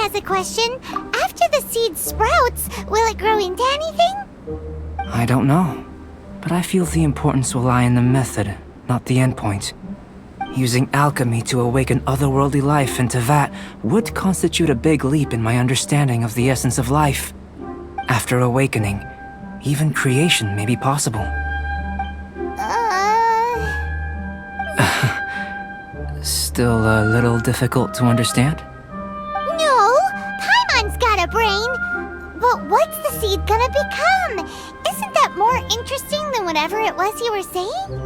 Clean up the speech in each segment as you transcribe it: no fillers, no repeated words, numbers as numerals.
has a question. After the seed sprouts, will it grow into anything? I don't know, but I feel the importance will lie in the method, not the endpoint. Using alchemy to awaken otherworldly life into that would constitute a big leap in my understanding of the essence of life. After awakening, even creation may be possible. Still a little difficult to understand? No, Paimon's got a brain. But what's the seed gonna become? Isn't that more interesting than whatever it was you were saying?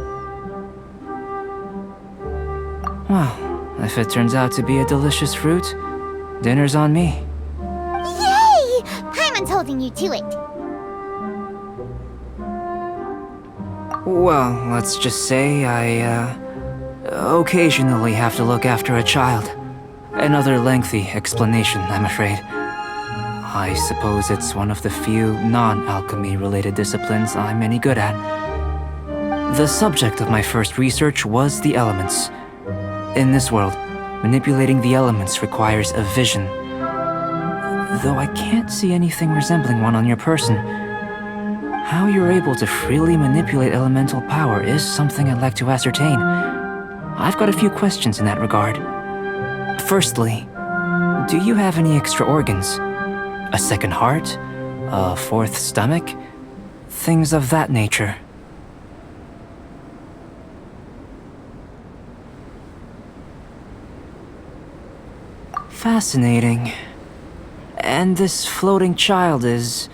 Well, if it turns out to be a delicious fruit, dinner's on me. Yay! Paimon's holding you to it. Well, let's just say I, occasionally have to look after a child. Another lengthy explanation, I'm afraid. I suppose it's one of the few non-alchemy related disciplines I'm any good at. The subject of my first research was the elements. In this world, manipulating the elements requires a vision. Though I can't see anything resembling one on your person, how you're able to freely manipulate elemental power is something I'd like to ascertain. I've got a few questions in that regard. Firstly, do you have any extra organs? A second heart? A fourth stomach? Things of that nature. Fascinating. And this floating child is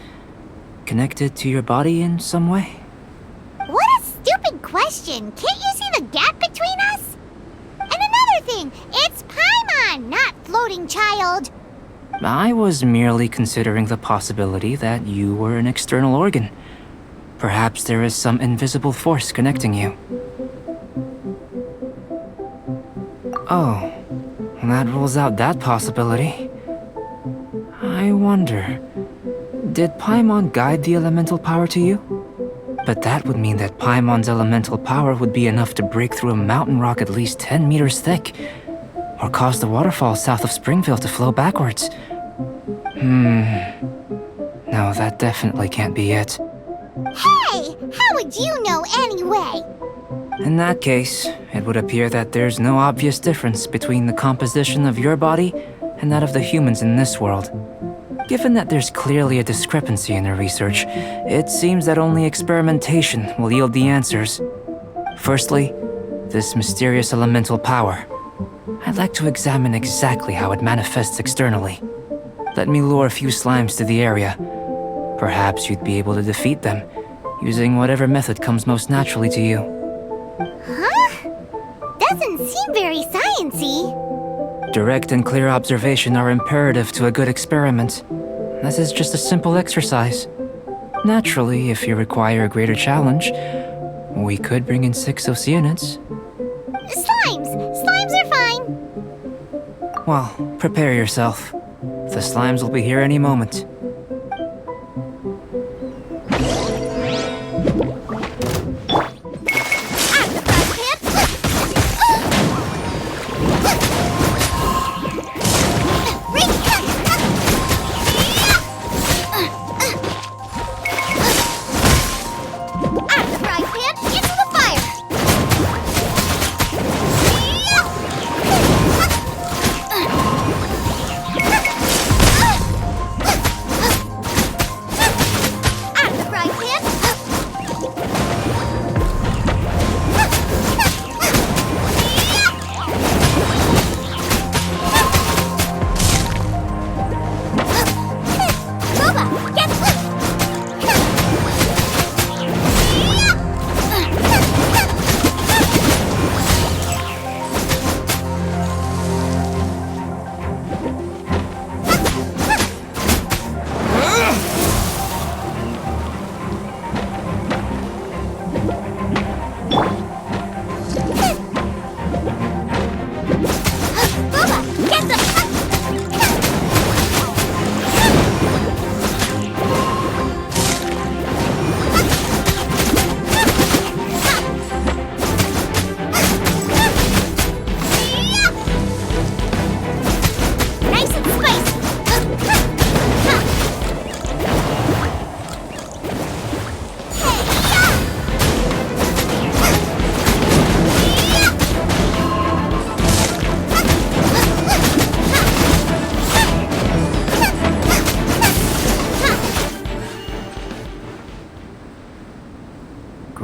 connected to your body in some way? What a stupid question! Can't you see the gap between us? And another thing, it's Paimon, not floating child. I was merely considering the possibility that you were an external organ. Perhaps there is some invisible force connecting you. Oh, that rules out that possibility. I wonder, did Paimon guide the elemental power to you? But that would mean that Paimon's elemental power would be enough to break through a mountain rock at least 10 meters thick, or cause the waterfall south of Springville to flow backwards. No, that definitely can't be it. Hey! How would you know anyway? In that case, it would appear that there's no obvious difference between the composition of your body and that of the humans in this world. Given that there's clearly a discrepancy in their research, it seems that only experimentation will yield the answers. Firstly, this mysterious elemental power. I'd like to examine exactly how it manifests externally. Let me lure a few slimes to the area. Perhaps you'd be able to defeat them, using whatever method comes most naturally to you. Huh? Doesn't seem very sciencey. Direct and clear observation are imperative to a good experiment. This is just a simple exercise. Naturally, if you require a greater challenge, we could bring in 6 Oceanids. Slimes! Slimes are fine. Well, prepare yourself. The slimes will be here any moment.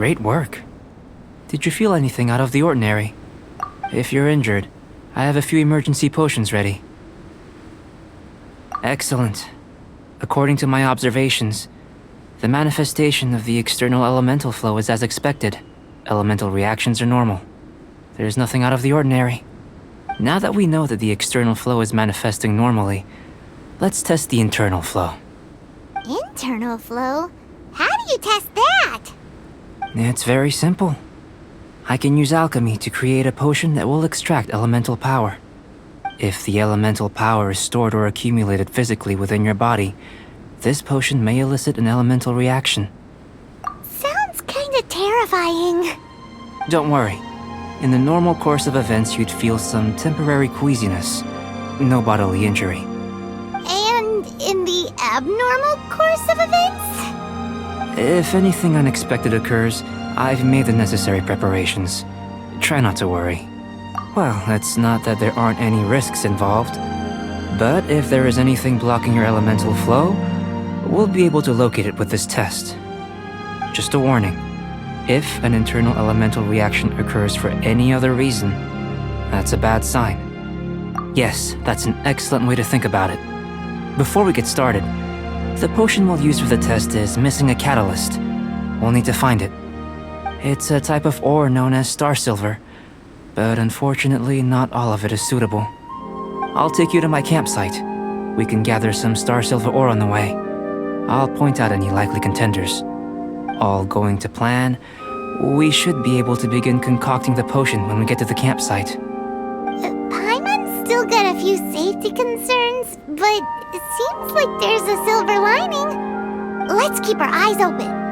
Great work. Did you feel anything out of the ordinary? If you're injured, I have a few emergency potions ready. Excellent. According to my observations, the manifestation of the external elemental flow is as expected. Elemental reactions are normal. There's nothing out of the ordinary. Now that we know that the external flow is manifesting normally, let's test the internal flow. Internal flow? How do you test that? It's very simple. I can use alchemy to create a potion that will extract elemental power. If the elemental power is stored or accumulated physically within your body, this potion may elicit an elemental reaction. Sounds kinda terrifying. Don't worry. In the normal course of events, you'd feel some temporary queasiness. No bodily injury. And in the abnormal course of events? If anything unexpected occurs, I've made the necessary preparations. Try not to worry. Well, it's not that there aren't any risks involved. But if there is anything blocking your elemental flow, we'll be able to locate it with this test. Just a warning. If an internal elemental reaction occurs for any other reason, that's a bad sign. Yes, that's an excellent way to think about it. Before we get started, the potion we'll use for the test is missing a catalyst. We'll need to find it. It's a type of ore known as star silver, but unfortunately not all of it is suitable. I'll take you to my campsite. We can gather some star silver ore on the way. I'll point out any likely contenders. All going to plan, we should be able to begin concocting the potion when we get to the campsite. Paimon's still got a few safety concerns, but it seems like there's a silver lining. Let's keep our eyes open.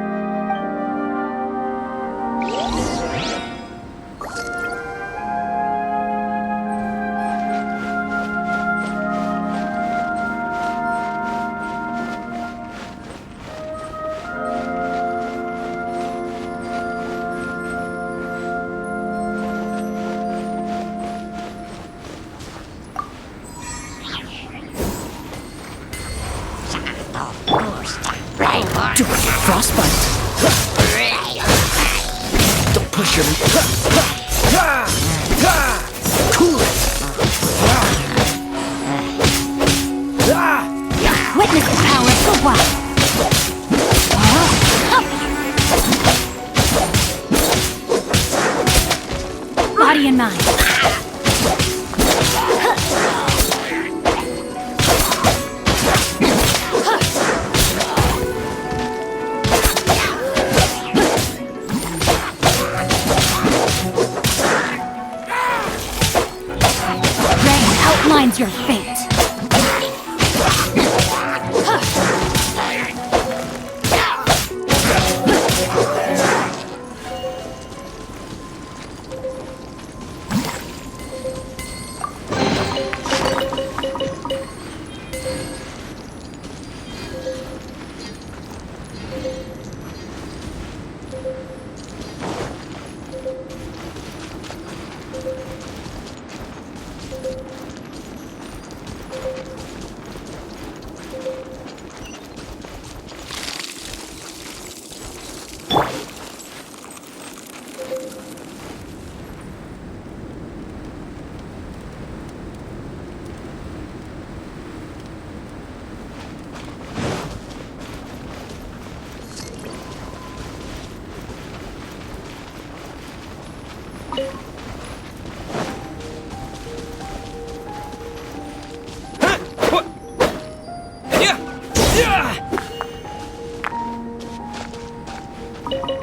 Frostbite. Don't push him. Cool it. Witness the power of the wild. Body and mind. Outlines your fate.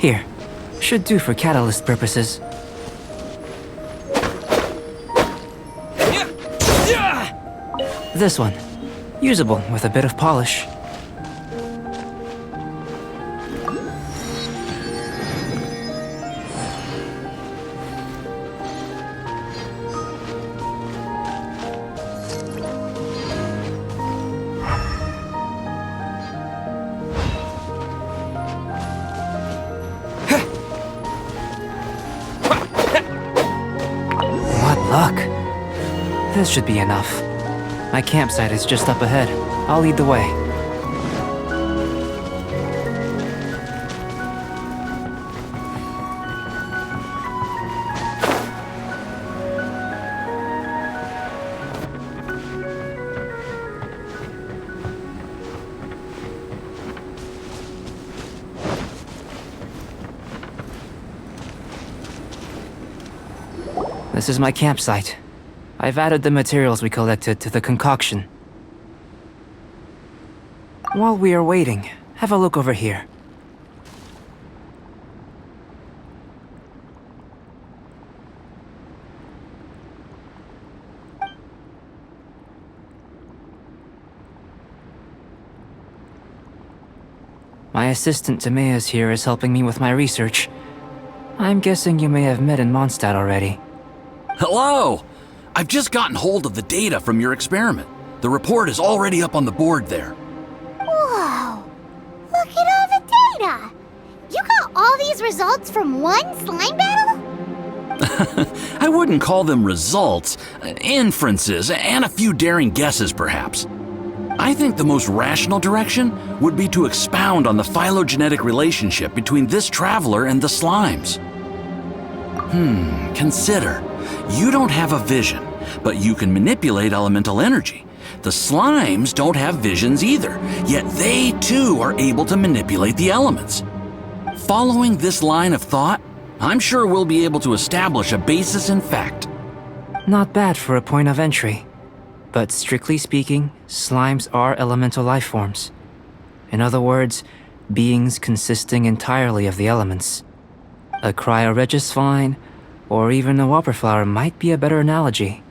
Here. Should do for catalyst purposes. This one. Usable with a bit of polish. Luck. This should be enough. My campsite is just up ahead. I'll lead the way. This is my campsite. I've added the materials we collected to the concoction. While we are waiting, have a look over here. My assistant Timaeus here is helping me with my research. I'm guessing you may have met in Mondstadt already. Hello! I've just gotten hold of the data from your experiment. The report is already up on the board there. Whoa! Look at all the data! You got all these results from one slime battle? I wouldn't call them results, inferences, and a few daring guesses perhaps. I think the most rational direction would be to expound on the phylogenetic relationship between this traveler and the slimes. Consider. You don't have a vision, but you can manipulate elemental energy. The slimes don't have visions either, yet they too are able to manipulate the elements. Following this line of thought, I'm sure we'll be able to establish a basis in fact. Not bad for a point of entry. But strictly speaking, slimes are elemental life forms. In other words, beings consisting entirely of the elements. A cryoregis vine, or even a whopperflower might be a better analogy.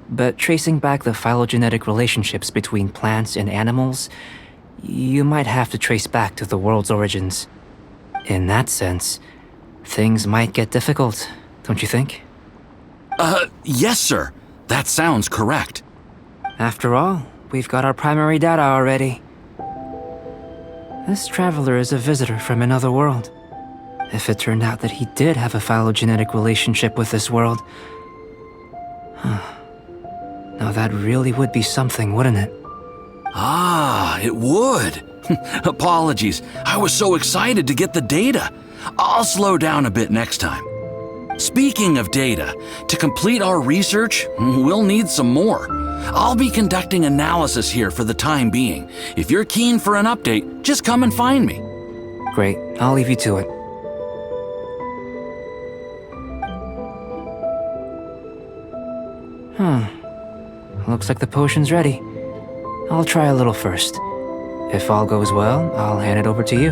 But tracing back the phylogenetic relationships between plants and animals, you might have to trace back to the world's origins. In that sense, things might get difficult, don't you think? Yes, sir. That sounds correct. After all, we've got our primary data already. This traveler is a visitor from another world. If it turned out that he did have a phylogenetic relationship with this world... Now that really would be something, wouldn't it? Ah, it would. Apologies. I was so excited to get the data. I'll slow down a bit next time. Speaking of data, to complete our research, we'll need some more. I'll be conducting analysis here for the time being. If you're keen for an update, just come and find me. Great, I'll leave you to it. Looks like the potion's ready. I'll try a little first. If all goes well, I'll hand it over to you.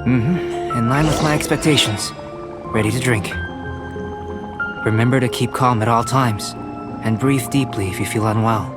In line with my expectations. Ready to drink. Remember to keep calm at all times, and breathe deeply if you feel unwell.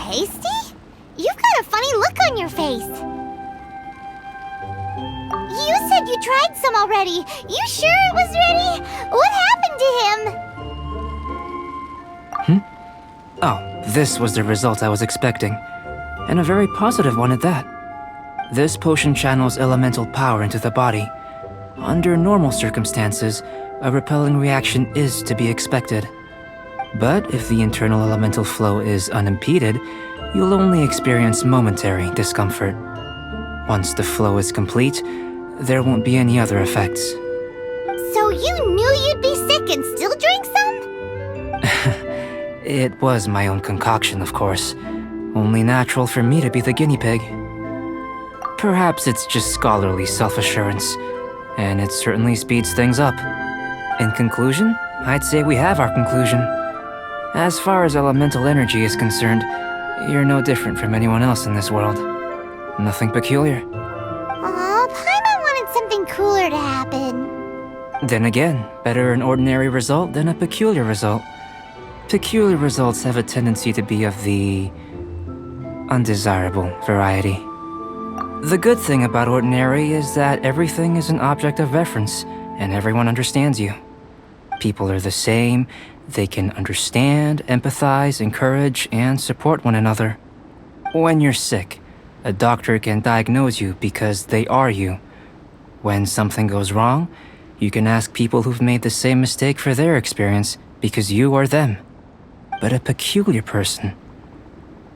Tasty? You've got a funny look on your face. You said you tried some already. You sure it was ready? What happened to him? Oh, this was the result I was expecting. And a very positive one at that. This potion channels elemental power into the body. Under normal circumstances, a repelling reaction is to be expected. But if the internal elemental flow is unimpeded, you'll only experience momentary discomfort. Once the flow is complete, there won't be any other effects. So you knew you'd be sick and still drank some? It was my own concoction, of course. Only natural for me to be the guinea pig. Perhaps it's just scholarly self-assurance, and it certainly speeds things up. In conclusion, I'd say we have our conclusion. As far as elemental energy is concerned, you're no different from anyone else in this world. Nothing peculiar. Aw, Paimon wanted something cooler to happen. Then again, better an ordinary result than a peculiar result. Peculiar results have a tendency to be of the undesirable variety. The good thing about ordinary is that everything is an object of reference, and everyone understands you. People are the same. They can understand, empathize, encourage, and support one another. When you're sick, a doctor can diagnose you because they are you. When something goes wrong, you can ask people who've made the same mistake for their experience because you are them. But a peculiar person,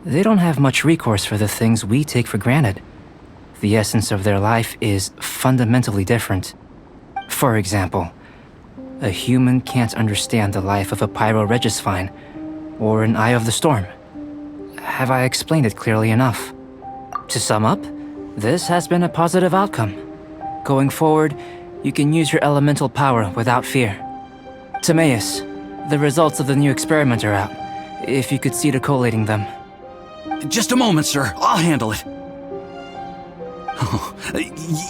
they don't have much recourse for the things we take for granted. The essence of their life is fundamentally different. For example, a human can't understand the life of a pyroregisvine or an eye of the storm. Have I explained it clearly enough? To sum up, this has been a positive outcome. Going forward, you can use your elemental power without fear. Timaeus, the results of the new experiment are out. If you could see to collating them. Just a moment, sir. I'll handle it. Oh,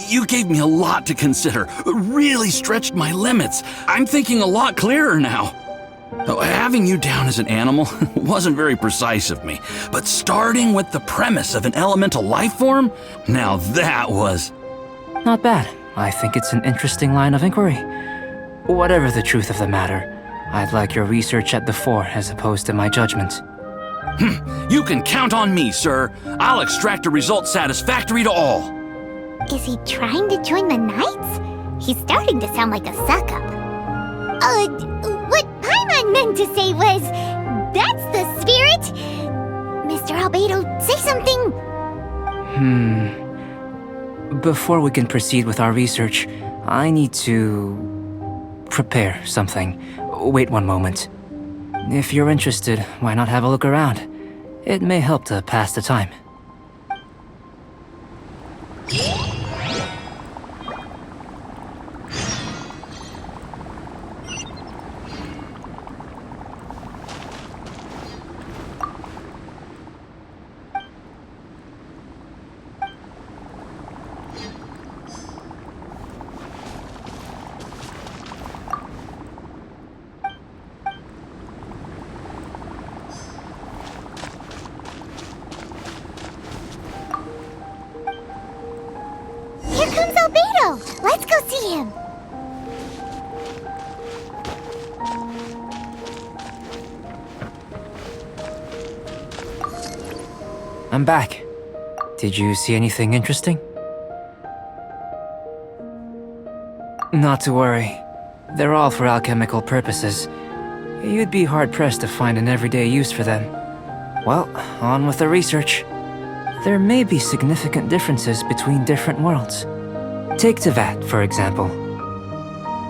you gave me a lot to consider. Really stretched my limits. I'm thinking a lot clearer now. Having you down as an animal wasn't very precise of me, but starting with the premise of an elemental life form, now that was... Not bad. I think it's an interesting line of inquiry. Whatever the truth of the matter, I'd like your research at the fore as opposed to my judgment. You can count on me, sir. I'll extract a result satisfactory to all. Is he trying to join the Knights? He's starting to sound like a suck-up. What Paimon meant to say was, that's the spirit! Mr. Albedo, say something! Before we can proceed with our research, I need to... prepare something. Wait one moment. If you're interested, why not have a look around? It may help to pass the time. Here comes Albedo! Let's go see him! I'm back. Did you see anything interesting? Not to worry. They're all for alchemical purposes. You'd be hard-pressed to find an everyday use for them. Well, on with the research. There may be significant differences between different worlds. Take Tevat, for example.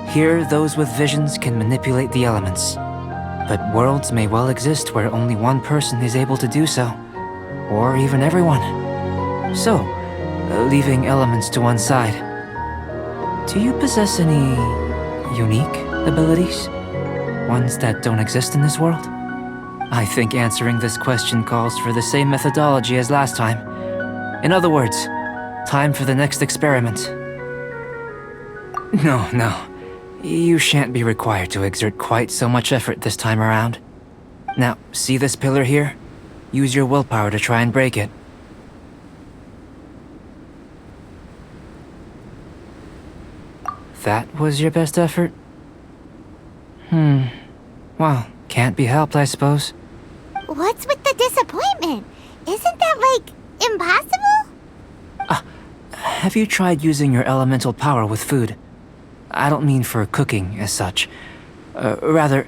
Here, those with visions can manipulate the elements. But worlds may well exist where only one person is able to do so. Or even everyone. So, leaving elements to one side. Do you possess any unique abilities? Ones that don't exist in this world? I think answering this question calls for the same methodology as last time. In other words, time for the next experiment. No. You shan't be required to exert quite so much effort this time around. Now, see this pillar here? Use your willpower to try and break it. That was your best effort? Well, can't be helped, I suppose. What's with the disappointment? Isn't that, impossible? Have you tried using your elemental power with food? I don't mean for cooking as such. Rather,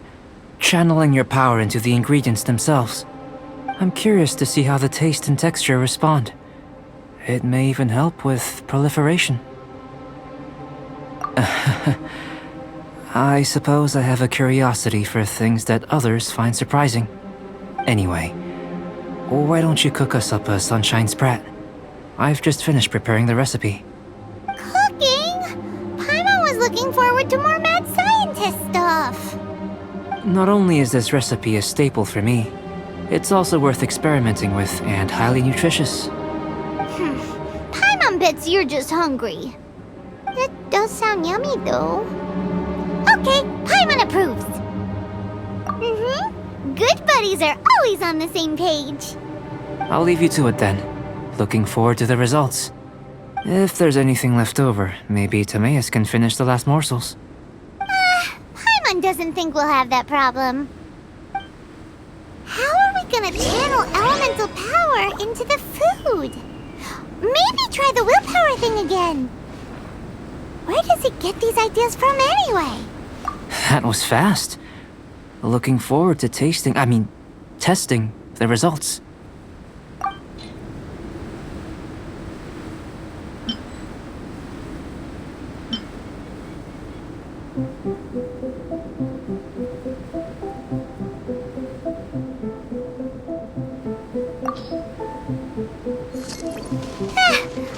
channeling your power into the ingredients themselves. I'm curious to see how the taste and texture respond. It may even help with proliferation. I suppose I have a curiosity for things that others find surprising. Anyway, why don't you cook us up a sunshine sprat? I've just finished preparing the recipe. Cooking? Paimon was looking forward to more mad scientist stuff. Not only is this recipe a staple for me, it's also worth experimenting with and highly nutritious. Paimon bets you're just hungry. That does sound yummy, though. Okay, Paimon approves. Good buddies are always on the same page. I'll leave you to it then. Looking forward to the results. If there's anything left over, maybe Timaeus can finish the last morsels. Paimon Paimon doesn't think we'll have that problem. How are we gonna channel elemental power into the food? Maybe try the willpower thing again. Where does it get these ideas from anyway? That was fast. Looking forward to testing the results.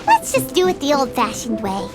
Let's just do it the old-fashioned way.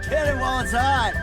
Get it while it's hot.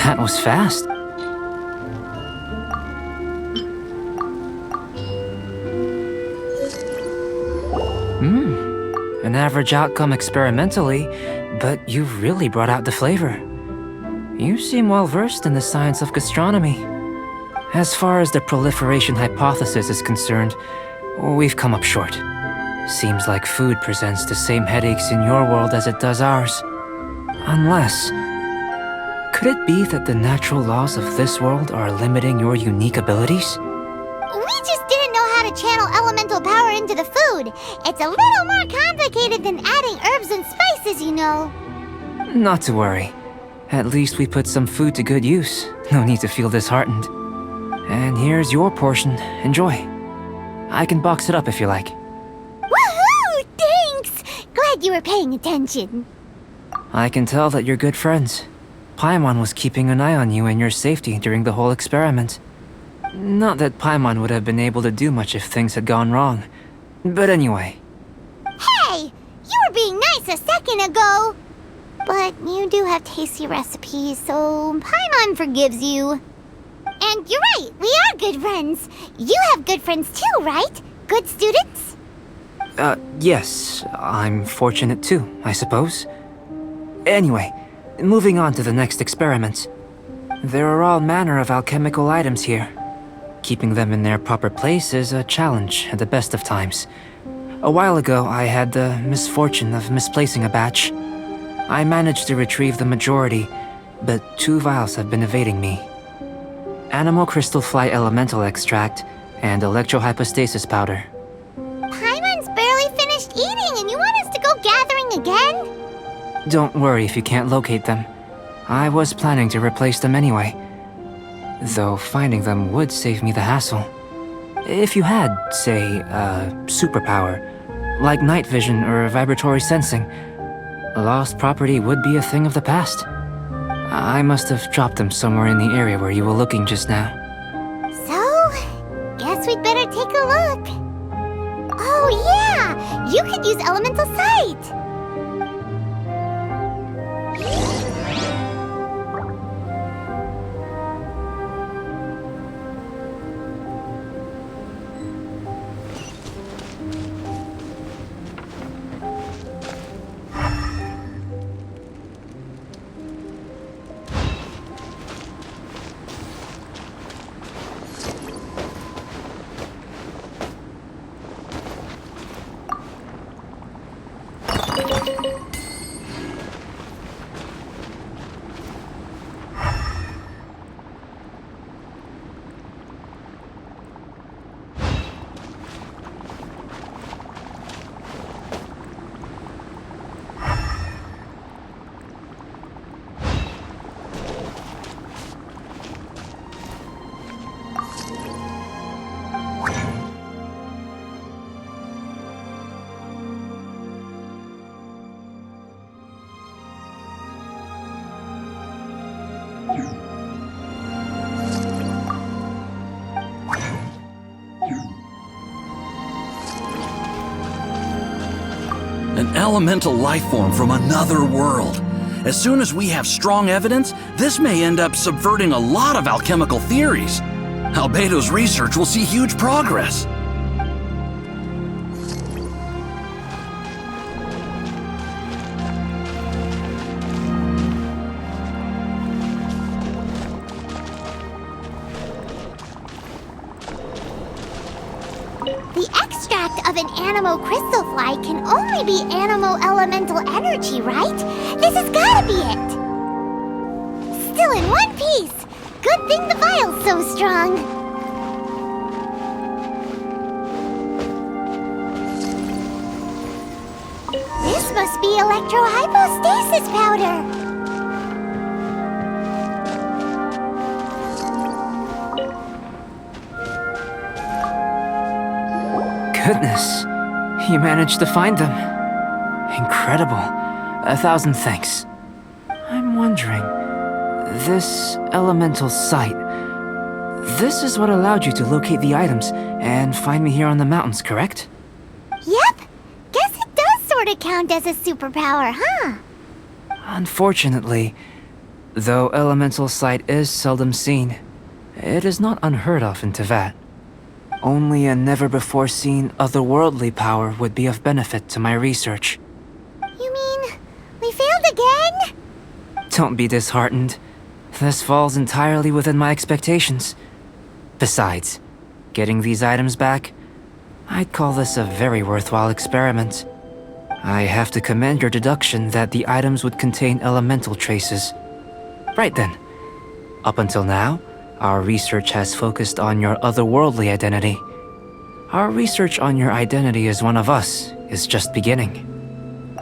That was fast. An average outcome experimentally, but you've really brought out the flavor. You seem well versed in the science of gastronomy. As far as the proliferation hypothesis is concerned, we've come up short. Seems like food presents the same headaches in your world as it does ours. Unless... could it be that the natural laws of this world are limiting your unique abilities? We just didn't know how to channel elemental power into the food. It's a little more complicated than adding herbs and spices, you know. Not to worry. At least we put some food to good use. No need to feel disheartened. And here's your portion. Enjoy. I can box it up if you like. Woohoo! Thanks! Glad you were paying attention. I can tell that you're good friends. Paimon was keeping an eye on you and your safety during the whole experiment. Not that Paimon would have been able to do much if things had gone wrong. But anyway, Hey! You were being nice a second ago! But you do have tasty recipes, so Paimon forgives you. And you're right, we are good friends. You have good friends too, right? Good students? yes, I'm fortunate too, I suppose. Anyway, moving on to the next experiment. There are all manner of alchemical items here. Keeping them in their proper place is a challenge at the best of times. A while ago, I had the misfortune of misplacing a batch. I managed to retrieve the majority, but 2 vials have been evading me. Animal crystal fly elemental extract and electrohypostasis powder. Paimon's barely finished eating and you want us to go gathering again? Don't worry if you can't locate them. I was planning to replace them anyway. Though finding them would save me the hassle. If you had, say, a superpower, like night vision or vibratory sensing, lost property would be a thing of the past. I must have dropped them somewhere in the area where you were looking just now. So, guess we'd better take a look. Oh yeah! You could use elemental sight! An elemental life form from another world. As soon as we have strong evidence, this may end up subverting a lot of alchemical theories. Albedo's research will see huge progress. The extract of an animo crystal fly can only be animo elemental energy, right? This has gotta be it! Still in one piece! Good thing the vial's so strong! This must be electrohypostasis powder! Goodness, you managed to find them. Incredible. 1,000 thanks. I'm wondering, this elemental sight, this is what allowed you to locate the items and find me here on the mountains, correct? Yep! Guess it does sort of count as a superpower, huh? Unfortunately, though elemental sight is seldom seen, it is not unheard of in Teyvat. Only a never-before-seen otherworldly power would be of benefit to my research. You mean, we failed again? Don't be disheartened. This falls entirely within my expectations. Besides, getting these items back, I'd call this a very worthwhile experiment. I have to commend your deduction that the items would contain elemental traces. Right then. Up until now, our research has focused on your otherworldly identity. Our research on your identity as one of us is just beginning.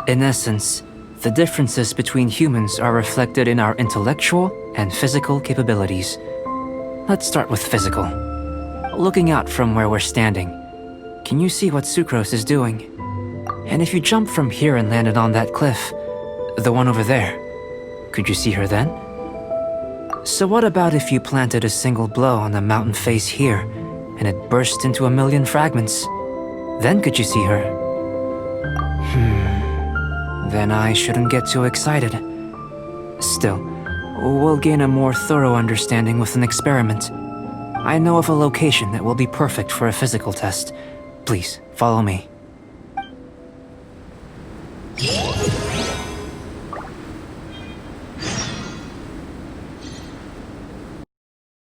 In essence, the differences between humans are reflected in our intellectual and physical capabilities. Let's start with physical. Looking out from where we're standing, can you see what Sucrose is doing? And if you jump from here and landed on that cliff, the one over there, could you see her then? So what about if you planted a single blow on the mountain face here, and it burst into 1,000,000 fragments? Then could you see her? Then I shouldn't get too excited. Still, we'll gain a more thorough understanding with an experiment. I know of a location that will be perfect for a physical test. Please, follow me.